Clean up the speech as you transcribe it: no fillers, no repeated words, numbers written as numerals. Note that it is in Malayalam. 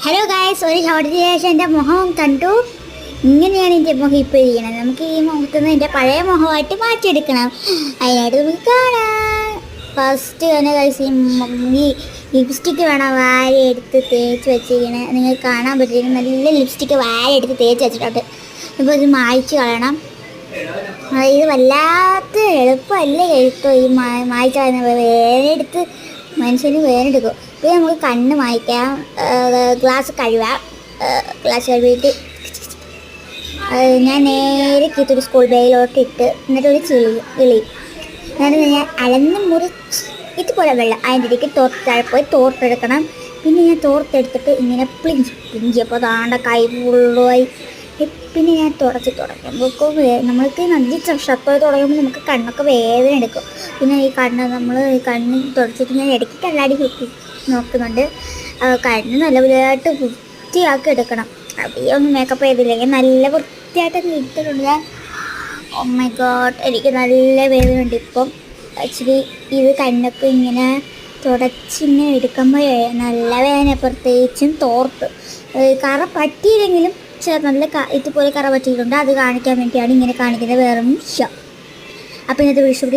ഹലോ ഗായ്സ്, ഒരു ഷോർട്ടിന് ശേഷം എൻ്റെ മുഖം കണ്ടു. ഇങ്ങനെയാണ് എൻ്റെ മുഖം ഇപ്പോൾ ഇരിക്കണം. നമുക്ക് ഈ മുഖത്ത് നിന്ന് എൻ്റെ പഴയ മുഖമായിട്ട് മാറ്റിയെടുക്കണം. അതിനായിട്ട് നമുക്ക് കാണാം. ഫസ്റ്റ് തന്നെ ഗൈസ് ഈ ലിപ്സ്റ്റിക്ക് വേണം വാരി എടുത്ത് തേച്ച് വെച്ചിരിക്കണേ. നിങ്ങൾക്ക് കാണാൻ പറ്റിയിരിക്കും, നല്ല ലിപ്സ്റ്റിക്ക് വാരി എടുത്ത് തേച്ച് വെച്ചിട്ടുണ്ട്. ഇപ്പോൾ ഇത് മായ്ച്ച് കളയണം. ഇത് വല്ലാത്ത എളുപ്പമല്ലേ എഴുത്തോ ഈ മായ്ച്ച് കളയുന്ന വേരെടുത്ത് മനുഷ്യന് വേരെടുക്കും. പിന്നെ നമുക്ക് കണ്ണ് മായ്ക്കാം, ഗ്ലാസ് കഴുകാം. ഗ്ലാസ് കഴുകിയിട്ട് ഞാൻ നേരെ കിട്ടൊരു സ്കൂൾ ബാഗിലോട്ട് ഇട്ട് എന്നിട്ടൊരു കിളി എന്നിട്ട് ഞാൻ അലന്ന് മുറിച്ച് ഇതുപോലെ വെള്ളം അതിൻ്റെ ഇടയ്ക്ക് തോർത്താഴെ പോയി തോർത്തെടുക്കണം. പിന്നെ ഞാൻ തോർത്തെടുത്തിട്ട് ഇങ്ങനെ പിഞ്ചിയപ്പോൾ താണ്ട കൈ ഫുള്ളുമായി. പിന്നെ ഞാൻ തുടക്കുമ്പോൾ നമ്മൾക്ക് നല്ല ശക്തമായി തുടങ്ങുമ്പോൾ നമുക്ക് കണ്ണൊക്കെ വേദന എടുക്കും. പിന്നെ ഈ കണ്ണ് തുടച്ചിട്ട് ഞാൻ ഇടയ്ക്ക് കണ്ണാടി നോക്കുന്നുണ്ട്. കണ്ണ് നല്ലപോലെയായിട്ട് വൃത്തിയാക്കി എടുക്കണം. അധികം മേക്കപ്പ് ചെയ്തില്ലെങ്കിൽ നല്ല വൃത്തിയായിട്ട് എടുത്തിട്ടുണ്ട് ഞാൻ. ഓ മൈ ഗോഡ്, എനിക്ക് നല്ല വേദന ഉണ്ട് ഇപ്പം. ആക്ച്വലി ഇത് കണ്ണൊക്കെ ഇങ്ങനെ തുടച്ചിങ്ങനെ എടുക്കുമ്പോൾ നല്ല വേദന. പ്രത്യേകിച്ചും തോർത്ത് കറ പറ്റിയില്ലെങ്കിലും നല്ല ഇതുപോലെ കറ പറ്റിയിട്ടുണ്ട്. അത് കാണിക്കാൻ വേണ്ടിയാണ് ഇങ്ങനെ കാണിക്കുന്നത്, വേറെ വിഷയം. അപ്പോൾ ഇന്നത്തെ വിഷയം